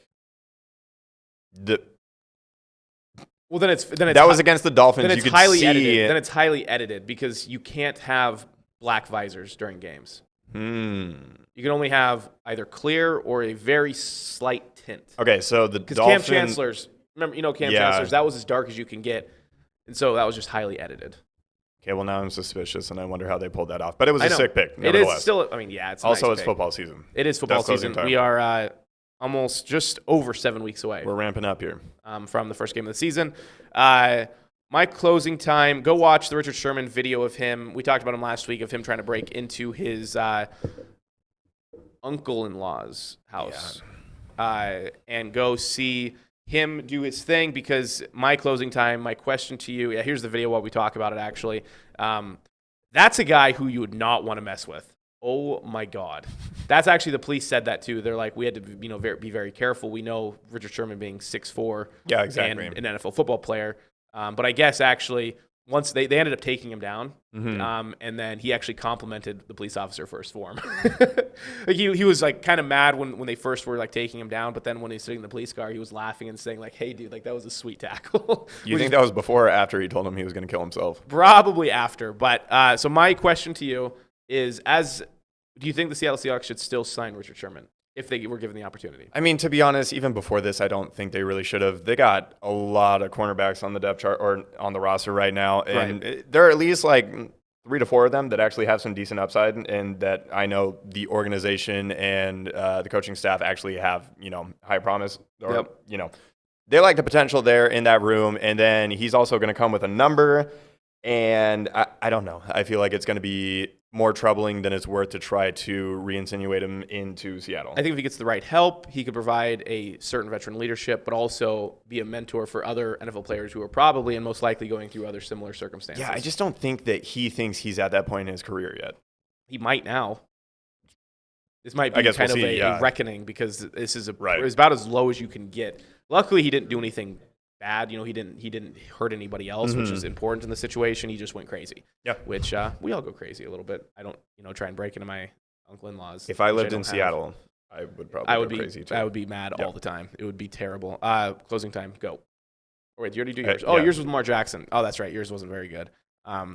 Well, then it's that was against the Dolphins. Then it's highly edited. Then it's highly edited because you can't have black visors during games. You can only have either clear or a very slight tint. Okay, so the Dolphins. Cam Chancellor's, remember, Cam Chancellor's, that was as dark as you can get, and so that was just highly edited. Okay, well, now I'm suspicious, and I wonder how they pulled that off. But it was a sick pick. It is still. I mean, yeah, it's also nice it's football season. It is football season. We are almost just over 7 weeks away. We're ramping up here from the first game of the season. My closing time, go watch the Richard Sherman video of him. We talked about him last week, of him trying to break into his uncle-in-law's house. And go see him do his thing, because my closing time, my question to you, here's the video while we talk about it, actually. That's a guy who you would not want to mess with. Oh, my God. That's actually, the police said that, too. They're like, we had to be very careful. We know Richard Sherman being 6'4", exactly, and an NFL football player. But I guess, actually, once they ended up taking him down, and then he actually complimented the police officer first for him. Like he was like kind of mad when they first were like taking him down, but then when he was sitting in the police car, he was laughing and saying like, "Hey, dude, like that was a sweet tackle." You think that was before or after he told him he was going to kill himself? Probably after. But so my question to you is, do you think the Seattle Seahawks should still sign Richard Sherman if they were given the opportunity? I mean, to be honest, even before this, I don't think they really should have. They got a lot of cornerbacks on the depth chart or on the roster right now, and there are at least like 3 to 4 of them that actually have some decent upside, and that I know the organization and the coaching staff actually have, high promise, or they like the potential there in that room. And then he's also going to come with a number, and I don't know. I feel like it's going to be more troubling than it's worth to try to re-insinuate him into Seattle. I think if he gets the right help, he could provide a certain veteran leadership, but also be a mentor for other NFL players who are probably and most likely going through other similar circumstances. Yeah, I just don't think that he thinks he's at that point in his career yet. He might now. This might be kind of a reckoning, because this is it's about as low as you can get. Luckily, he didn't do anything bad. He didn't hurt anybody else, which is important in the situation. He just went crazy. Yeah. Which we all go crazy a little bit. I don't, try and break into my uncle-in-laws. If I lived in Seattle, I would probably go crazy too. I would be mad all the time. It would be terrible. Closing time, go. Or wait, you already do yours. Yours was Lamar Jackson. Oh, that's right. Yours wasn't very good.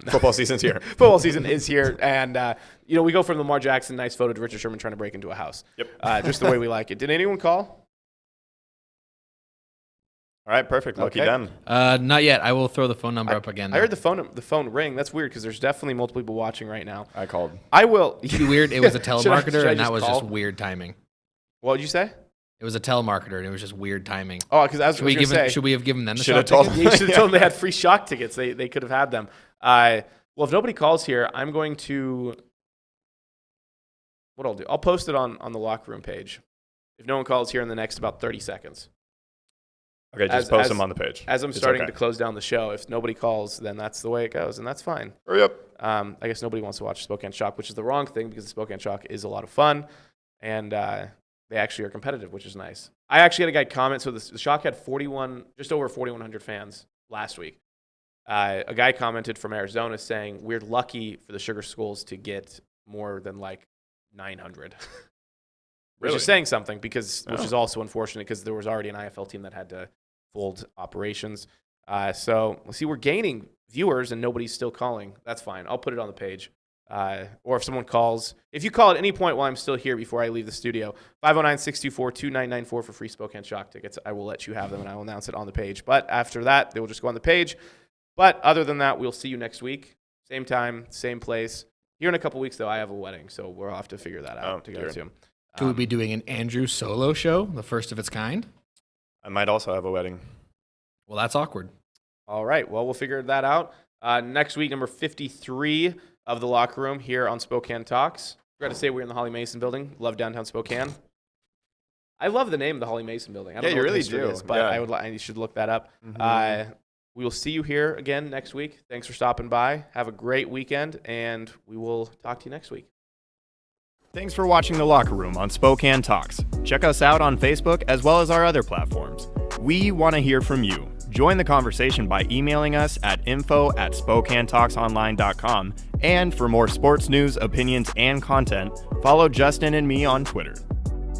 Football season's here. Football season is here. And, we go from Lamar Jackson, nice photo, to Richard Sherman trying to break into a house. Yep. Just the way we like it. Did anyone call? All right, perfect. Lucky them. Not yet. I will throw the phone number up again, though. I heard the phone ring. That's weird, because there's definitely multiple people watching right now. I called. I will. It'd be weird. It was a telemarketer, and that was just weird timing. What did you say? It was a telemarketer, and it was just weird timing. Oh, because I was going to say. Should we have given them the should Shock tickets? You should have told them they had free Shock tickets. They could have had them. Well, if nobody calls here, I'm going to. What I'll do, I'll post it on the locker room page. If no one calls here in the next about 30 seconds. Okay, just post them on the page. As I'm starting to close down the show, if nobody calls, then that's the way it goes, and that's fine. Hurry up. I guess nobody wants to watch Spokane Shock, which is the wrong thing, because the Spokane Shock is a lot of fun, and they actually are competitive, which is nice. I actually had a guy comment. So the Shock had just over 4,100 fans last week. A guy commented from Arizona saying, "We're lucky for the Sugar Skulls to get more than like 900." Which is saying something, which is also unfortunate, because there was already an IFL team that had to fold operations. So let's see, we're gaining viewers and nobody's still calling. That's fine. I'll put it on the page. Or if someone calls, if you call at any point while I'm still here before I leave the studio, 509-624-2994 for free Spokane Shock tickets. I will let you have them, and I will announce it on the page. But after that, they will just go on the page. But other than that, we'll see you next week. Same time, same place. Here in a couple weeks, though, I have a wedding, so we'll have to figure that out to go to. Could we be doing an Andrew solo show, the first of its kind? I might also have a wedding. Well, that's awkward. All right. Well, we'll figure that out. Next week, number 53 of The Locker Room here on Spokane Talks. Forgot to say we're in the Holly Mason building. Love downtown Spokane. I love the name of the Holly Mason building. I don't know you what really history do. it is, but I should look that up. We will see you here again next week. Thanks for stopping by. Have a great weekend, and we will talk to you next week. Thanks for watching The Locker Room on Spokane Talks. Check us out on Facebook as well as our other platforms. We want to hear from you. Join the conversation by emailing us at info@SpokaneTalksOnline.com. And for more sports news, opinions, and content, follow Justin and me on Twitter.